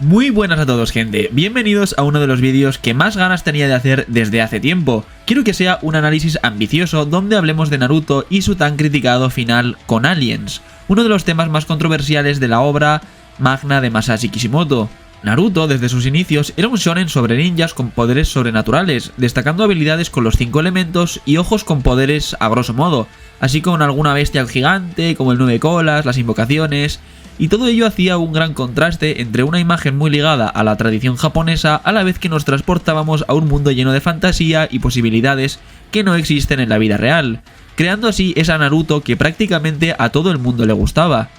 Muy buenas a todos, gente, bienvenidos a uno de los vídeos que más ganas tenía de hacer desde hace tiempo. Quiero que sea un análisis ambicioso donde hablemos de Naruto y su tan criticado final con Aliens, uno de los temas más controversiales de la obra magna de Masashi Kishimoto. Naruto, desde sus inicios, era un shonen sobre ninjas con poderes sobrenaturales, destacando habilidades con los 5 elementos y ojos con poderes a grosso modo, así como alguna bestia gigante como el 9 colas, las invocaciones, y todo ello hacía un gran contraste entre una imagen muy ligada a la tradición japonesa a la vez que nos transportábamos a un mundo lleno de fantasía y posibilidades que no existen en la vida real, creando así esa Naruto que prácticamente a todo el mundo le gustaba.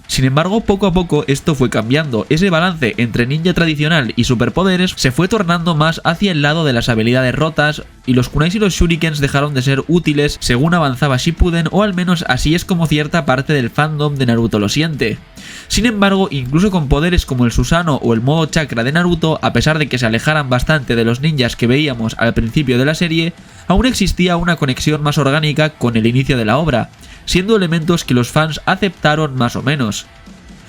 Sin embargo, poco a poco esto fue cambiando, ese balance entre ninja tradicional y superpoderes se fue tornando más hacia el lado de las habilidades rotas y los kunais y los shurikens dejaron de ser útiles según avanzaba Shippuden, o al menos así es como cierta parte del fandom de Naruto lo siente. Sin embargo, incluso con poderes como el Susanoo o el modo chakra de Naruto, a pesar de que se alejaran bastante de los ninjas que veíamos al principio de la serie, aún existía una conexión más orgánica con el inicio de la obra, siendo elementos que los fans aceptaron más o menos.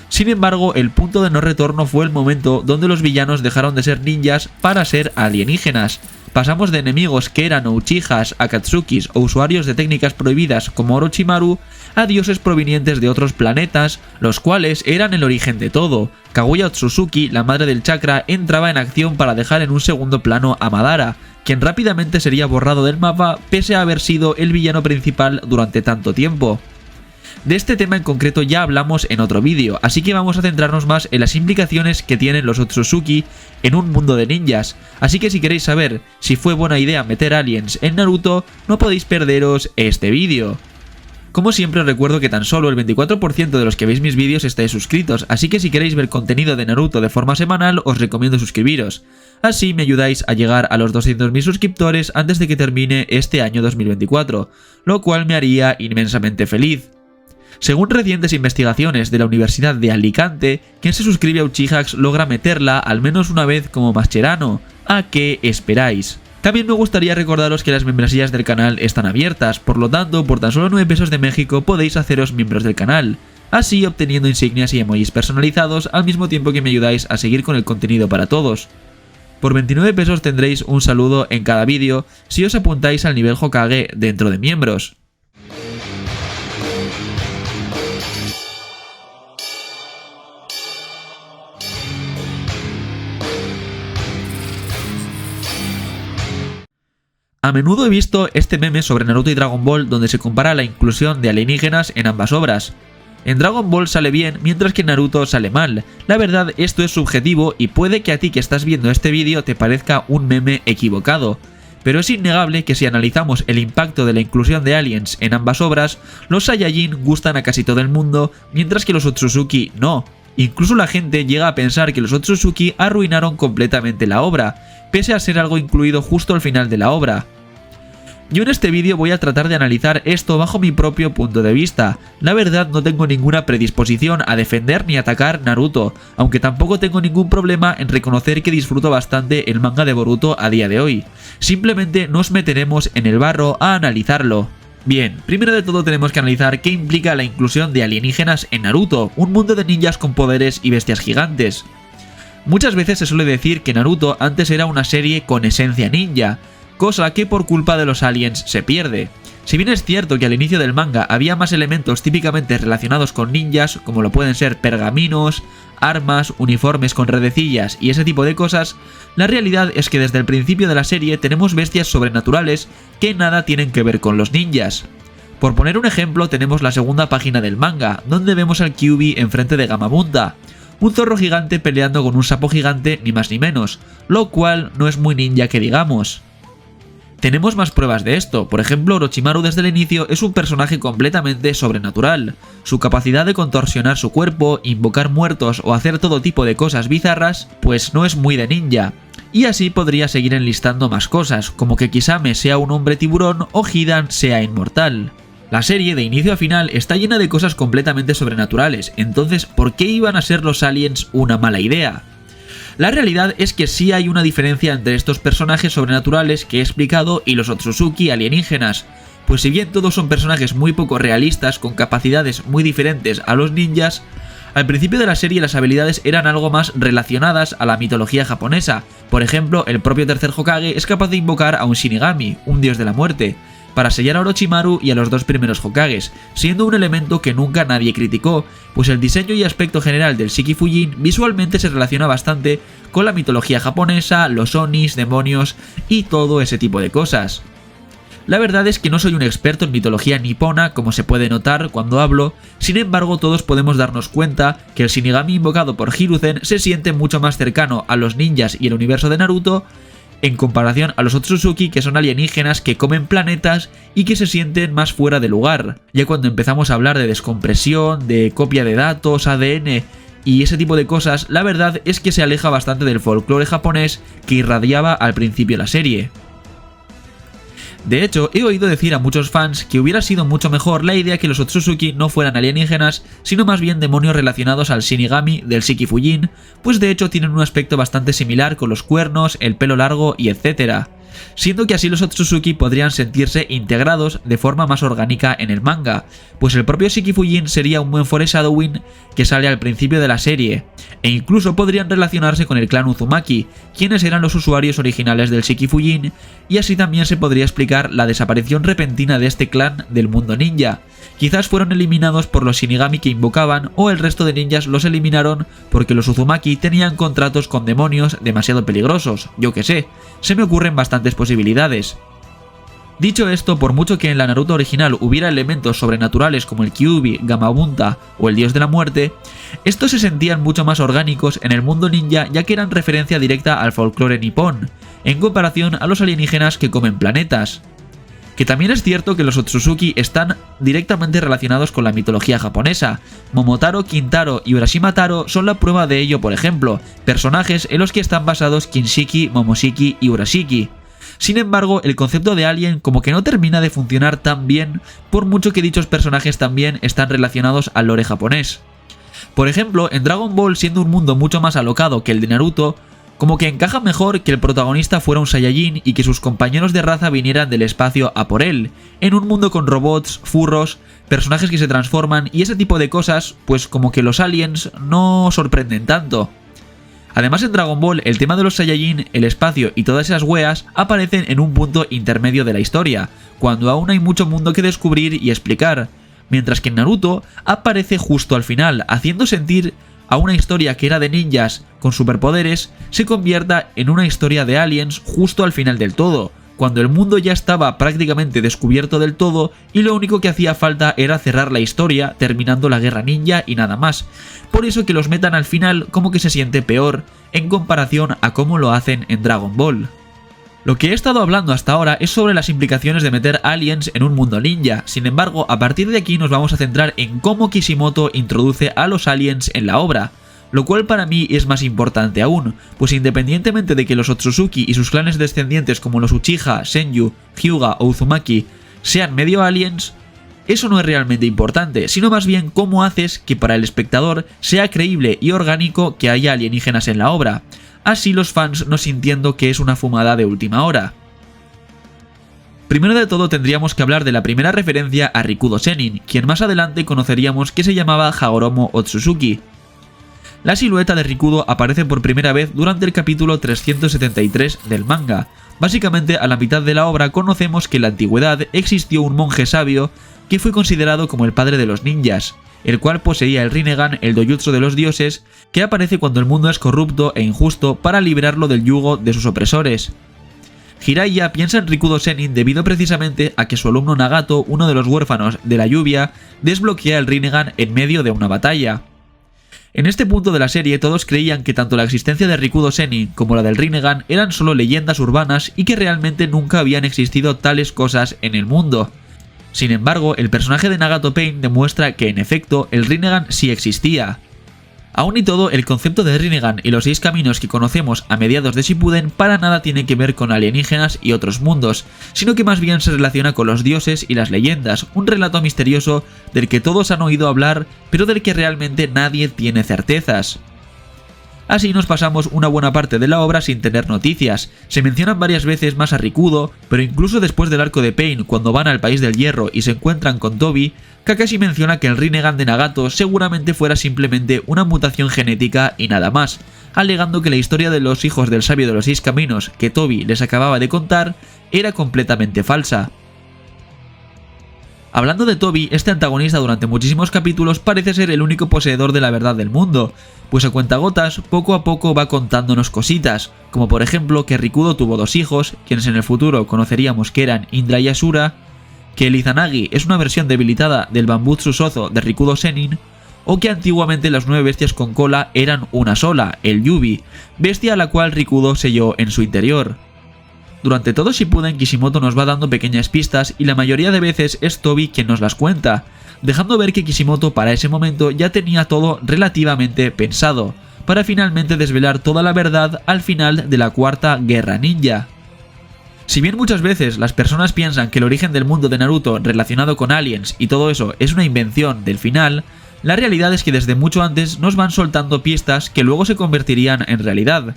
Sin embargo, el punto de no retorno fue el momento donde los villanos dejaron de ser ninjas para ser alienígenas. Pasamos de enemigos que eran Uchihas, Akatsukis o usuarios de técnicas prohibidas como Orochimaru a dioses provenientes de otros planetas, los cuales eran el origen de todo. Kaguya Otsutsuki, la madre del chakra, entraba en acción para dejar en un segundo plano a Madara, quien rápidamente sería borrado del mapa pese a haber sido el villano principal durante tanto tiempo. De este tema en concreto ya hablamos en otro vídeo, así que vamos a centrarnos más en las implicaciones que tienen los Otsutsuki en un mundo de ninjas, así que si queréis saber si fue buena idea meter aliens en Naruto, no podéis perderos este vídeo. Como siempre os recuerdo que tan solo el 24% de los que veis mis vídeos estáis suscritos, así que si queréis ver contenido de Naruto de forma semanal os recomiendo suscribiros. Así me ayudáis a llegar a los 200.000 suscriptores antes de que termine este año 2024, lo cual me haría inmensamente feliz. Según recientes investigaciones de la Universidad de Alicante, quien se suscribe a Uchihax logra meterla al menos una vez como Mascherano. ¿A qué esperáis? También me gustaría recordaros que las membresías del canal están abiertas, por lo tanto, por tan solo 9 pesos de México podéis haceros miembros del canal, así obteniendo insignias y emojis personalizados al mismo tiempo que me ayudáis a seguir con el contenido para todos. Por 29 pesos tendréis un saludo en cada vídeo si os apuntáis al nivel Hokage dentro de miembros. A menudo he visto este meme sobre Naruto y Dragon Ball donde se compara la inclusión de alienígenas en ambas obras. En Dragon Ball sale bien, mientras que en Naruto sale mal. La verdad, esto es subjetivo y puede que a ti que estás viendo este vídeo te parezca un meme equivocado. Pero es innegable que si analizamos el impacto de la inclusión de aliens en ambas obras, los Saiyajin gustan a casi todo el mundo, mientras que los Otsutsuki no. Incluso la gente llega a pensar que los Otsutsuki arruinaron completamente la obra, pese a ser algo incluido justo al final de la obra. Yo en este vídeo voy a tratar de analizar esto bajo mi propio punto de vista. La verdad, no tengo ninguna predisposición a defender ni atacar Naruto, aunque tampoco tengo ningún problema en reconocer que disfruto bastante el manga de Boruto a día de hoy. Simplemente nos meteremos en el barro a analizarlo. Bien, primero de todo tenemos que analizar qué implica la inclusión de alienígenas en Naruto, un mundo de ninjas con poderes y bestias gigantes. Muchas veces se suele decir que Naruto antes era una serie con esencia ninja, cosa que por culpa de los aliens se pierde. Si bien es cierto que al inicio del manga había más elementos típicamente relacionados con ninjas, como lo pueden ser pergaminos, armas, uniformes con redecillas y ese tipo de cosas, la realidad es que desde el principio de la serie tenemos bestias sobrenaturales que nada tienen que ver con los ninjas. Por poner un ejemplo, tenemos la segunda página del manga, donde vemos al Kyuubi enfrente de Gamabunta, un zorro gigante peleando con un sapo gigante ni más ni menos, lo cual no es muy ninja que digamos. Tenemos más pruebas de esto, por ejemplo Orochimaru desde el inicio es un personaje completamente sobrenatural. Su capacidad de contorsionar su cuerpo, invocar muertos o hacer todo tipo de cosas bizarras, pues no es muy de ninja. Y así podría seguir enlistando más cosas, como que Kisame sea un hombre tiburón o Hidan sea inmortal. La serie de inicio a final está llena de cosas completamente sobrenaturales, entonces ¿por qué iban a ser los aliens una mala idea? La realidad es que sí hay una diferencia entre estos personajes sobrenaturales que he explicado y los Otsutsuki alienígenas, pues si bien todos son personajes muy poco realistas con capacidades muy diferentes a los ninjas, Al principio de la serie las habilidades eran algo más relacionadas a la mitología japonesa. Por ejemplo, el propio tercer Hokage es capaz de invocar a un Shinigami, un dios de la muerte, para sellar a Orochimaru y a los dos primeros Hokages, siendo un elemento que nunca nadie criticó, pues el diseño y aspecto general del Shiki Fujin visualmente se relaciona bastante con la mitología japonesa, los onis, demonios y todo ese tipo de cosas. La verdad es que no soy un experto en mitología nipona, como se puede notar cuando hablo, sin embargo todos podemos darnos cuenta que el Shinigami invocado por Hiruzen se siente mucho más cercano a los ninjas y el universo de Naruto en comparación a los Otsutsuki, que son alienígenas que comen planetas y que se sienten más fuera de lugar. Ya cuando empezamos a hablar de descompresión, de copia de datos, ADN y ese tipo de cosas, la verdad es que se aleja bastante del folclore japonés que irradiaba al principio la serie. De hecho, he oído decir a muchos fans que hubiera sido mucho mejor la idea que los Otsutsuki no fueran alienígenas, sino más bien demonios relacionados al Shinigami del Shiki Fujin, pues de hecho tienen un aspecto bastante similar con los cuernos, el pelo largo y etc. Siendo que así los Otsutsuki podrían sentirse integrados de forma más orgánica en el manga, pues el propio Shiki Fujin sería un buen foreshadowing que sale al principio de la serie, e incluso podrían relacionarse con el clan Uzumaki, quienes eran los usuarios originales del Shiki Fujin, y así también se podría explicar la desaparición repentina de este clan del mundo ninja. Quizás fueron eliminados por los Shinigami que invocaban, o el resto de ninjas los eliminaron porque los Uzumaki tenían contratos con demonios demasiado peligrosos, yo que sé, se me ocurren bastantes posibilidades. Dicho esto, por mucho que en la Naruto original hubiera elementos sobrenaturales como el Kyuubi, Gamabunta o el dios de la muerte, estos se sentían mucho más orgánicos en el mundo ninja, ya que eran referencia directa al folclore nipón, en comparación a los alienígenas que comen planetas. Que también es cierto que los Otsutsuki están directamente relacionados con la mitología japonesa. Momotaro, Kintaro y Urashima Taro son la prueba de ello, por ejemplo, personajes en los que están basados Kinshiki, Momoshiki y Urashiki. Sin embargo, el concepto de alien como que no termina de funcionar tan bien, por mucho que dichos personajes también están relacionados al lore japonés. Por ejemplo, en Dragon Ball, siendo un mundo mucho más alocado que el de Naruto, como que encaja mejor que el protagonista fuera un Saiyajin y que sus compañeros de raza vinieran del espacio a por él, en un mundo con robots, furros, personajes que se transforman y ese tipo de cosas, pues como que los aliens no sorprenden tanto. Además, en Dragon Ball, el tema de los Saiyajin, el espacio y todas esas weas aparecen en un punto intermedio de la historia, cuando aún hay mucho mundo que descubrir y explicar, mientras que en Naruto aparece justo al final, haciendo sentir a una historia que era de ninjas con superpoderes se convierta en una historia de aliens justo al final del todo, cuando el mundo ya estaba prácticamente descubierto del todo y lo único que hacía falta era cerrar la historia terminando la guerra ninja y nada más. Por eso que los metan al final como que se siente peor en comparación a cómo lo hacen en Dragon Ball. Lo que he estado hablando hasta ahora es sobre las implicaciones de meter aliens en un mundo ninja, sin embargo, a partir de aquí nos vamos a centrar en cómo Kishimoto introduce a los aliens en la obra, lo cual para mí es más importante aún, pues independientemente de que los Otsutsuki y sus clanes descendientes como los Uchiha, Senju, Hyuga o Uzumaki sean medio aliens, eso no es realmente importante, sino más bien cómo haces que para el espectador sea creíble y orgánico que haya alienígenas en la obra, así los fans no sintiendo que es una fumada de última hora. Primero de todo tendríamos que hablar de la primera referencia a Rikudo Sennin, quien más adelante conoceríamos que se llamaba Hagoromo Otsutsuki. La silueta de Rikudo aparece por primera vez durante el capítulo 373 del manga. Básicamente a la mitad de la obra conocemos que en la antigüedad existió un monje sabio que fue considerado como el padre de los ninjas, el cual poseía el Rinnegan, el dojutsu de los dioses, que aparece cuando el mundo es corrupto e injusto para liberarlo del yugo de sus opresores. Jiraiya piensa en Rikudo Sennin debido precisamente a que su alumno Nagato, uno de los huérfanos de la lluvia, desbloquea el Rinnegan en medio de una batalla. En este punto de la serie todos creían que tanto la existencia de Rikudo Sennin como la del Rinnegan eran solo leyendas urbanas y que realmente nunca habían existido tales cosas en el mundo. Sin embargo, el personaje de Nagato Pain demuestra que en efecto el Rinnegan sí existía. Aún y todo, el concepto de Rinnegan y los 6 caminos que conocemos a mediados de Shippuden para nada tiene que ver con alienígenas y otros mundos, sino que más bien se relaciona con los dioses y las leyendas, un relato misterioso del que todos han oído hablar, pero del que realmente nadie tiene certezas. Así nos pasamos una buena parte de la obra sin tener noticias. Se mencionan varias veces más a Rikudo, pero incluso después del arco de Pain, cuando van al País del Hierro y se encuentran con Tobi, Kakashi menciona que el Rinnegan de Nagato seguramente fuera simplemente una mutación genética y nada más, alegando que la historia de los hijos del sabio de los 6 caminos que Tobi les acababa de contar era completamente falsa. Hablando de Tobi, este antagonista durante muchísimos capítulos parece ser el único poseedor de la verdad del mundo, pues a cuentagotas poco a poco va contándonos cositas, como por ejemplo que Rikudo tuvo 2 hijos, quienes en el futuro conoceríamos que eran Indra y Asura, que el Izanagi es una versión debilitada del Bambutsu Sozo de Rikudo Sennin, o que antiguamente las 9 bestias con cola eran una sola, el Yubi, bestia a la cual Rikudo selló en su interior. Durante todo Shippuden, Kishimoto nos va dando pequeñas pistas y la mayoría de veces es Tobi quien nos las cuenta, dejando ver que Kishimoto para ese momento ya tenía todo relativamente pensado, para finalmente desvelar toda la verdad al final de la 4ª Guerra Ninja. Si bien muchas veces las personas piensan que el origen del mundo de Naruto relacionado con aliens y todo eso es una invención del final, la realidad es que desde mucho antes nos van soltando pistas que luego se convertirían en realidad.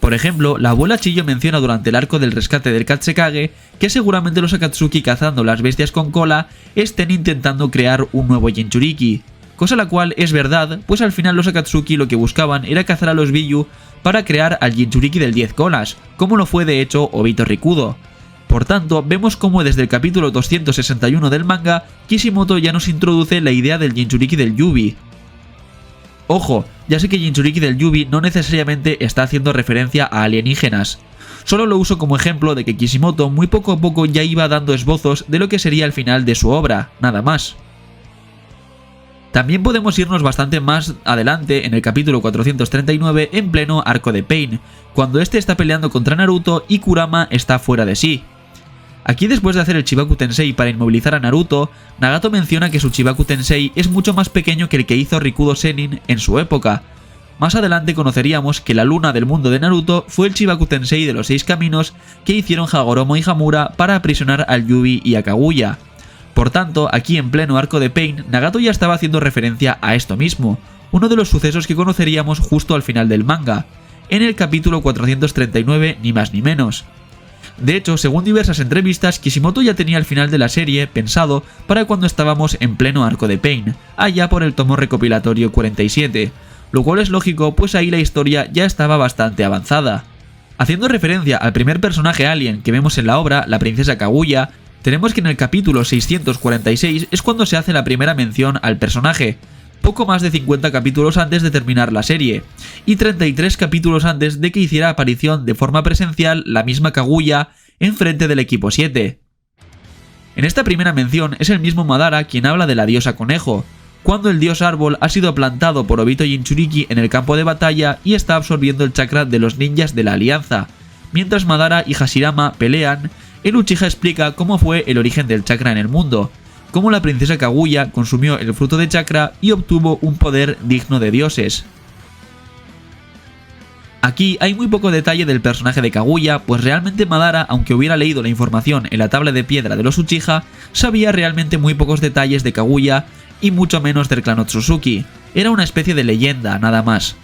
Por ejemplo, la abuela Chiyo menciona durante el arco del rescate del Katsekage que seguramente los Akatsuki cazando las bestias con cola estén intentando crear un nuevo Jinchuriki, cosa la cual es verdad, pues al final los Akatsuki lo que buscaban era cazar a los Biyuu para crear al Jinchuriki del 10 colas, como lo fue de hecho Obito Rikudo. Por tanto, vemos como desde el capítulo 261 del manga, Kishimoto ya nos introduce la idea del Jinchuriki del Yubi. Ojo, ya sé que Jinchuriki del Yubi no necesariamente está haciendo referencia a alienígenas. Solo lo uso como ejemplo de que Kishimoto muy poco a poco ya iba dando esbozos de lo que sería el final de su obra, nada más. También podemos irnos bastante más adelante en el capítulo 439 en pleno arco de Pain, cuando este está peleando contra Naruto y Kurama está fuera de sí. Aquí, después de hacer el Chibaku Tensei para inmovilizar a Naruto, Nagato menciona que su Chibaku Tensei es mucho más pequeño que el que hizo Rikudo Sennin en su época. Más adelante conoceríamos que la luna del mundo de Naruto fue el Chibaku Tensei de los 6 caminos que hicieron Hagoromo y Hamura para aprisionar al Yubi y a Kaguya. Por tanto, aquí en pleno arco de Pain, Nagato ya estaba haciendo referencia a esto mismo, uno de los sucesos que conoceríamos justo al final del manga, en el capítulo 439 ni más ni menos. De hecho, según diversas entrevistas, Kishimoto ya tenía el final de la serie pensado para cuando estábamos en pleno arco de Pain, allá por el tomo recopilatorio 47, lo cual es lógico, pues ahí la historia ya estaba bastante avanzada. Haciendo referencia al primer personaje alien que vemos en la obra, la princesa Kaguya, tenemos que en el capítulo 646 es cuando se hace la primera mención al personaje, poco más de 50 capítulos antes de terminar la serie, y 33 capítulos antes de que hiciera aparición de forma presencial la misma Kaguya en frente del equipo 7. En esta primera mención es el mismo Madara quien habla de la diosa conejo, cuando el dios árbol ha sido plantado por Obito Jinchuriki en el campo de batalla y está absorbiendo el chakra de los ninjas de la alianza. Mientras Madara y Hashirama pelean, el Uchiha explica cómo fue el origen del chakra en el mundo, cómo la princesa Kaguya consumió el fruto de chakra y obtuvo un poder digno de dioses. Aquí hay muy poco detalle del personaje de Kaguya, pues realmente Madara, aunque hubiera leído la información en la tabla de piedra de los Uchiha, sabía realmente muy pocos detalles de Kaguya y mucho menos del clan Otsutsuki. Era una especie de leyenda, nada más.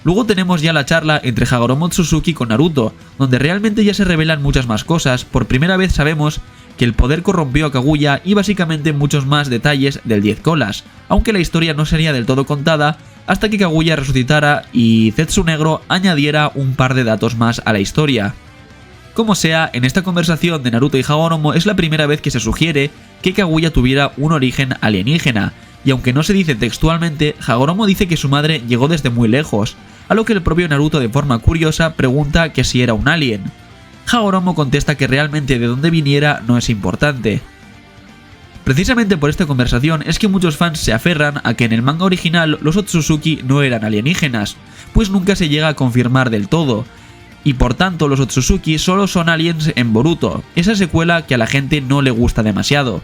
Luego tenemos ya la charla entre Hagoromo Otsutsuki con Naruto, donde realmente ya se revelan muchas más cosas. Por primera vez sabemos que el poder corrompió a Kaguya y básicamente muchos más detalles del 10 colas, aunque la historia no sería del todo contada hasta que Kaguya resucitara y Zetsu Negro añadiera un par de datos más a la historia. Como sea, en esta conversación de Naruto y Hagoromo es la primera vez que se sugiere que Kaguya tuviera un origen alienígena, y aunque no se dice textualmente, Hagoromo dice que su madre llegó desde muy lejos, a lo que el propio Naruto de forma curiosa pregunta que si era un alien. Hagoromo contesta que realmente de dónde viniera no es importante. Precisamente por esta conversación es que muchos fans se aferran a que en el manga original los Otsutsuki no eran alienígenas, pues nunca se llega a confirmar del todo, y por tanto los Otsutsuki solo son aliens en Boruto, esa secuela que a la gente no le gusta demasiado.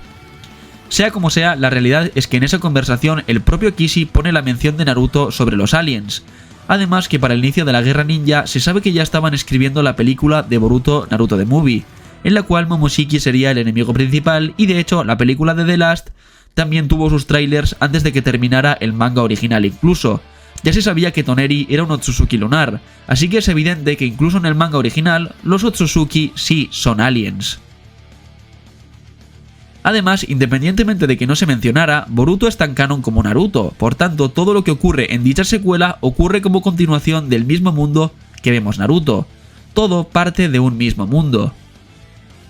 Sea como sea, la realidad es que en esa conversación el propio Kishi pone la mención de Naruto sobre los aliens. Además que para el inicio de la Guerra Ninja se sabe que ya estaban escribiendo la película de Boruto Naruto The Movie, en la cual Momoshiki sería el enemigo principal, y de hecho la película de The Last también tuvo sus trailers antes de que terminara el manga original incluso, ya se sabía que Toneri era un Otsutsuki lunar, así que es evidente que incluso en el manga original, los Otsutsuki sí son aliens. Además, independientemente de que no se mencionara, Boruto es tan canon como Naruto, por tanto todo lo que ocurre en dicha secuela ocurre como continuación del mismo mundo que vemos Naruto. Todo parte de un mismo mundo.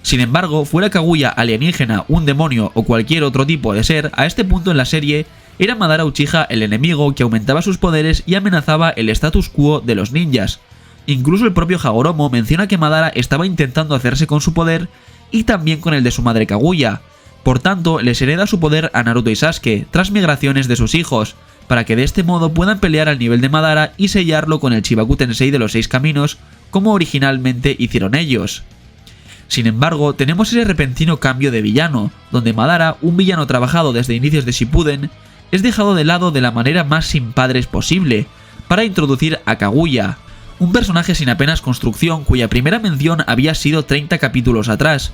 Sin embargo, fuera Kaguya alienígena, un demonio o cualquier otro tipo de ser, a este punto en la serie, era Madara Uchiha el enemigo que aumentaba sus poderes y amenazaba el status quo de los ninjas. Incluso el propio Hagoromo menciona que Madara estaba intentando hacerse con su poder y también con el de su madre Kaguya. Por tanto, les hereda su poder a Naruto y Sasuke, tras migraciones de sus hijos, para que de este modo puedan pelear al nivel de Madara y sellarlo con el Chibaku Tensei de los 6 caminos, como originalmente hicieron ellos. Sin embargo, tenemos ese repentino cambio de villano, donde Madara, un villano trabajado desde inicios de Shippuden, es dejado de lado de la manera más sin padres posible, para introducir a Kaguya, un personaje sin apenas construcción cuya primera mención había sido 30 capítulos atrás.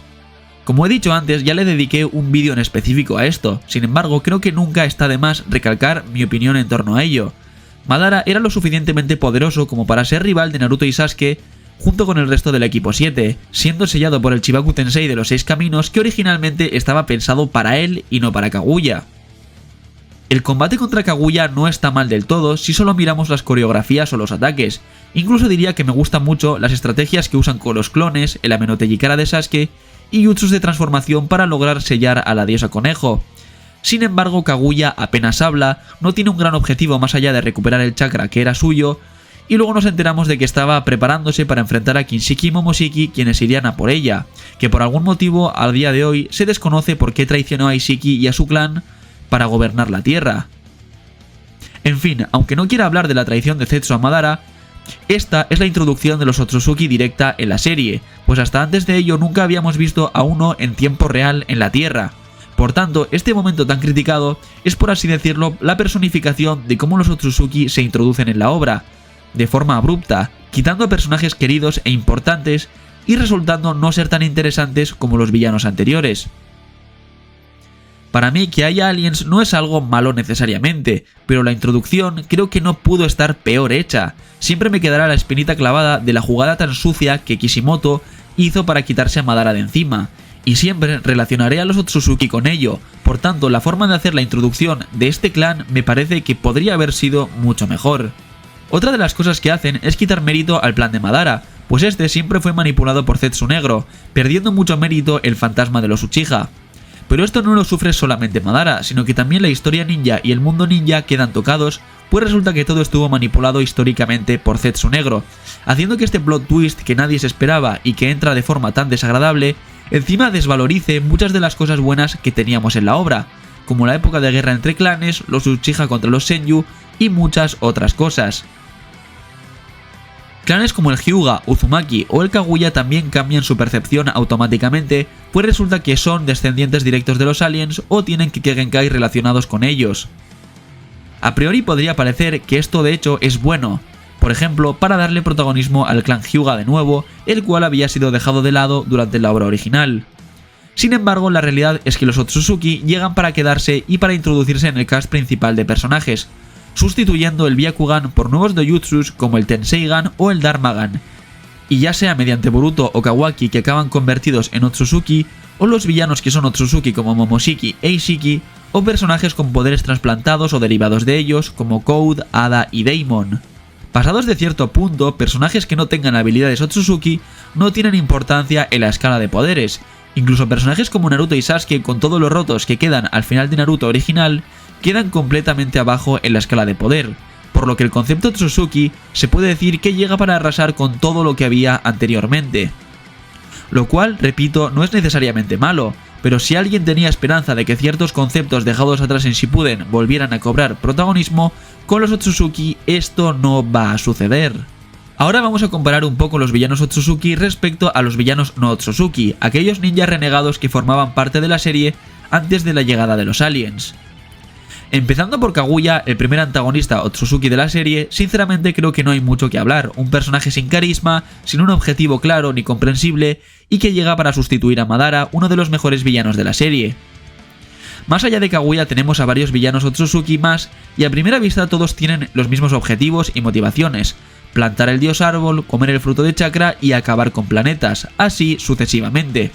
Como he dicho antes, ya le dediqué un vídeo en específico a esto, sin embargo creo que nunca está de más recalcar mi opinión en torno a ello. Madara era lo suficientemente poderoso como para ser rival de Naruto y Sasuke junto con el resto del equipo 7, siendo sellado por el Chibaku Tensei de los 6 caminos que originalmente estaba pensado para él y no para Kaguya. El combate contra Kaguya no está mal del todo si solo miramos las coreografías o los ataques, incluso diría que me gustan mucho las estrategias que usan con los clones, el Amenotellikara de Sasuke y jutsus de transformación para lograr sellar a la diosa conejo. Sin embargo, Kaguya apenas habla, no tiene un gran objetivo más allá de recuperar el chakra que era suyo, y luego nos enteramos de que estaba preparándose para enfrentar a Kinshiki y Momoshiki, quienes irían a por ella, que por algún motivo al día de hoy se desconoce por qué traicionó a Ishiki y a su clan para gobernar la tierra. En fin, aunque no quiera hablar de la traición de Zetsu a Madara, esta es la introducción de los Otsutsuki directa en la serie, pues hasta antes de ello nunca habíamos visto a uno en tiempo real en la Tierra. Por tanto, este momento tan criticado es, por así decirlo, la personificación de cómo los Otsutsuki se introducen en la obra, de forma abrupta, quitando a personajes queridos e importantes y resultando no ser tan interesantes como los villanos anteriores. Para mí, que haya aliens no es algo malo necesariamente, pero la introducción creo que no pudo estar peor hecha. Siempre me quedará la espinita clavada de la jugada tan sucia que Kishimoto hizo para quitarse a Madara de encima, y siempre relacionaré a los Otsutsuki con ello, por tanto la forma de hacer la introducción de este clan me parece que podría haber sido mucho mejor. Otra de las cosas que hacen es quitar mérito al plan de Madara, pues este siempre fue manipulado por Zetsu Negro, perdiendo mucho mérito el fantasma de los Uchiha. Pero esto no lo sufre solamente Madara, sino que también la historia ninja y el mundo ninja quedan tocados, pues resulta que todo estuvo manipulado históricamente por Zetsu Negro, haciendo que este plot twist que nadie se esperaba y que entra de forma tan desagradable, encima desvalorice muchas de las cosas buenas que teníamos en la obra, como la época de guerra entre clanes, los Uchiha contra los Senju y muchas otras cosas. Clanes como el Hyuga, Uzumaki o el Kaguya también cambian su percepción automáticamente, pues resulta que son descendientes directos de los aliens o tienen Kikgenkai relacionados con ellos. A priori podría parecer que esto de hecho es bueno, por ejemplo para darle protagonismo al clan Hyuga de nuevo, el cual había sido dejado de lado durante la obra original. Sin embargo, la realidad es que los Otsutsuki llegan para quedarse y para introducirse en el cast principal de personajes, sustituyendo el Byakugan por nuevos doujutsus como el Tenseigan o el Dharmagan, y ya sea mediante Boruto o Kawaki que acaban convertidos en Otsutsuki, o los villanos que son Otsutsuki como Momoshiki e Ishiki, o personajes con poderes trasplantados o derivados de ellos como Code, Ada y Daimon. Pasados de cierto punto, personajes que no tengan habilidades Otsutsuki no tienen importancia en la escala de poderes, incluso personajes como Naruto y Sasuke con todos los rotos que quedan al final de Naruto original, quedan completamente abajo en la escala de poder, por lo que el concepto Otsutsuki se puede decir que llega para arrasar con todo lo que había anteriormente. Lo cual, repito, no es necesariamente malo, pero si alguien tenía esperanza de que ciertos conceptos dejados atrás en Shippuden volvieran a cobrar protagonismo, con los Otsutsuki esto no va a suceder. Ahora vamos a comparar un poco los villanos Otsutsuki respecto a los villanos no Otsutsuki, aquellos ninjas renegados que formaban parte de la serie antes de la llegada de los aliens. Empezando por Kaguya, el primer antagonista Otsutsuki de la serie, sinceramente creo que no hay mucho que hablar, un personaje sin carisma, sin un objetivo claro ni comprensible, y que llega para sustituir a Madara, uno de los mejores villanos de la serie. Más allá de Kaguya tenemos a varios villanos Otsutsuki más y a primera vista todos tienen los mismos objetivos y motivaciones: plantar el dios árbol, comer el fruto de chakra y acabar con planetas, así sucesivamente.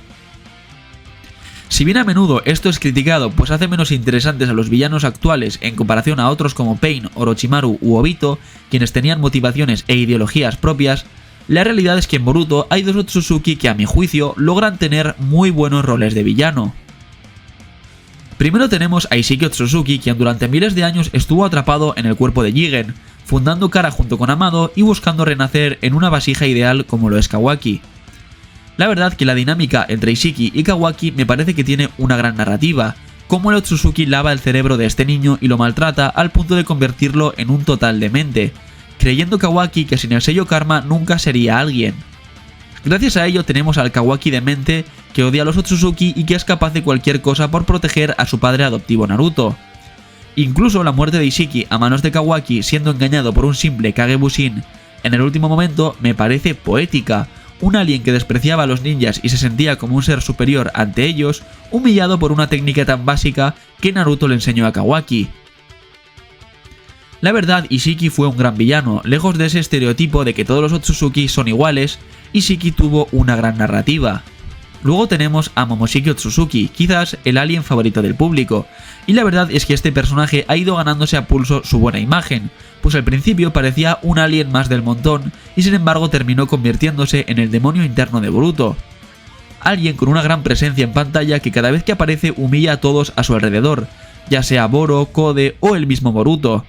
Si bien a menudo esto es criticado pues hace menos interesantes a los villanos actuales en comparación a otros como Pain, Orochimaru u Obito, quienes tenían motivaciones e ideologías propias, la realidad es que en Boruto hay dos Otsutsuki que a mi juicio logran tener muy buenos roles de villano. Primero tenemos a Isshiki Otsutsuki, quien durante miles de años estuvo atrapado en el cuerpo de Jigen, fundando Kara junto con Amado y buscando renacer en una vasija ideal como lo es Kawaki. La verdad que la dinámica entre Isshiki y Kawaki me parece que tiene una gran narrativa, como el Otsutsuki lava el cerebro de este niño y lo maltrata al punto de convertirlo en un total demente, creyendo Kawaki que sin el sello karma nunca sería alguien. Gracias a ello tenemos al Kawaki demente que odia a los Otsutsuki y que es capaz de cualquier cosa por proteger a su padre adoptivo Naruto. Incluso la muerte de Isshiki a manos de Kawaki siendo engañado por un simple Kagebushin en el último momento me parece poética. Un alien que despreciaba a los ninjas y se sentía como un ser superior ante ellos, humillado por una técnica tan básica que Naruto le enseñó a Kawaki. La verdad, Isshiki fue un gran villano, lejos de ese estereotipo de que todos los Otsutsuki son iguales. Isshiki tuvo una gran narrativa. Luego tenemos a Momoshiki Otsutsuki, quizás el alien favorito del público, y la verdad es que este personaje ha ido ganándose a pulso su buena imagen, pues al principio parecía un alien más del montón y sin embargo terminó convirtiéndose en el demonio interno de Boruto. Alguien con una gran presencia en pantalla que cada vez que aparece humilla a todos a su alrededor, ya sea Boro, Kode o el mismo Boruto.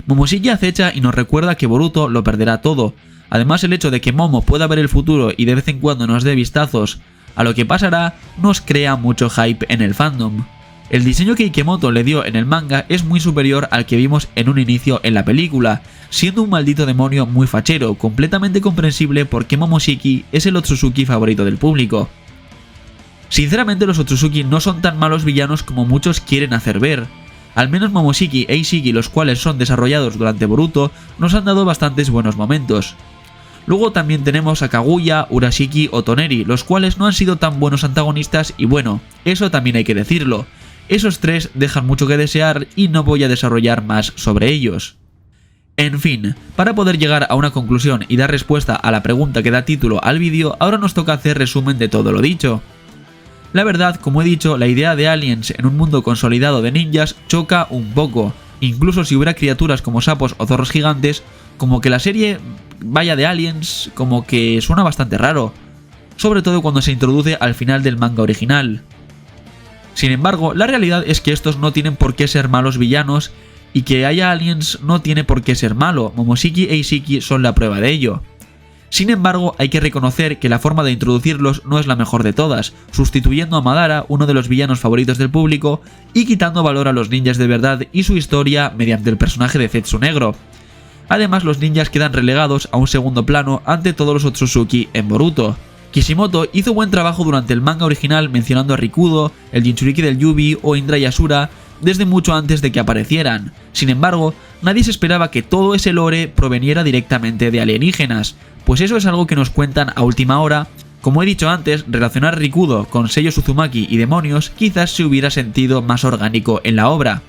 Momoshiki acecha y nos recuerda que Boruto lo perderá todo. Además, el hecho de que Momo pueda ver el futuro y de vez en cuando nos dé vistazos a lo que pasará nos crea mucho hype en el fandom. El diseño que Ikemoto le dio en el manga es muy superior al que vimos en un inicio en la película, siendo un maldito demonio muy fachero, completamente comprensible porque Momoshiki es el Otsutsuki favorito del público. Sinceramente, los Otsutsuki no son tan malos villanos como muchos quieren hacer ver. Al menos Momoshiki e Isshiki, los cuales son desarrollados durante Boruto, nos han dado bastantes buenos momentos. Luego también tenemos a Kaguya, Urashiki o Toneri, los cuales no han sido tan buenos antagonistas y bueno, eso también hay que decirlo. Esos tres dejan mucho que desear y no voy a desarrollar más sobre ellos. En fin, para poder llegar a una conclusión y dar respuesta a la pregunta que da título al vídeo, ahora nos toca hacer resumen de todo lo dicho. La verdad, como he dicho, la idea de aliens en un mundo consolidado de ninjas choca un poco. Incluso si hubiera criaturas como sapos o zorros gigantes, como que la serie vaya de aliens, como que suena bastante raro. Sobre todo cuando se introduce al final del manga original. Sin embargo, la realidad es que estos no tienen por qué ser malos villanos y que haya aliens no tiene por qué ser malo. Momoshiki e Isshiki son la prueba de ello. Sin embargo, hay que reconocer que la forma de introducirlos no es la mejor de todas, sustituyendo a Madara, uno de los villanos favoritos del público, y quitando valor a los ninjas de verdad y su historia mediante el personaje de Zetsu Negro. Además, los ninjas quedan relegados a un segundo plano ante todos los Otsutsuki en Boruto. Kishimoto hizo buen trabajo durante el manga original mencionando a Rikudo, el Jinchuriki del Yubi o Indra y Asura desde mucho antes de que aparecieran. Sin embargo, nadie se esperaba que todo ese lore proveniera directamente de alienígenas, pues eso es algo que nos cuentan a última hora. Como he dicho antes, relacionar Rikudo con sellos Uzumaki y demonios quizás se hubiera sentido más orgánico en la obra.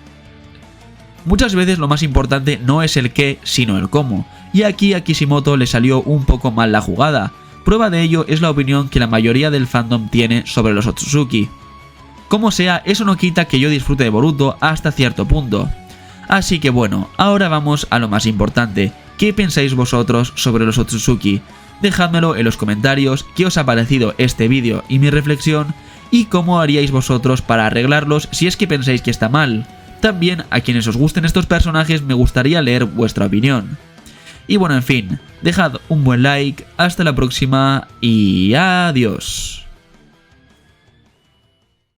Muchas veces lo más importante no es el qué, sino el cómo, y aquí a Kishimoto le salió un poco mal la jugada. Prueba de ello es la opinión que la mayoría del fandom tiene sobre los Otsutsuki. Como sea, eso no quita que yo disfrute de Boruto hasta cierto punto. Así que bueno, ahora vamos a lo más importante. ¿Qué pensáis vosotros sobre los Otsutsuki? Dejádmelo en los comentarios qué os ha parecido este vídeo y mi reflexión, y cómo haríais vosotros para arreglarlos si es que pensáis que está mal. También a quienes os gusten estos personajes me gustaría leer vuestra opinión. Y bueno, en fin, dejad un buen like, hasta la próxima y adiós.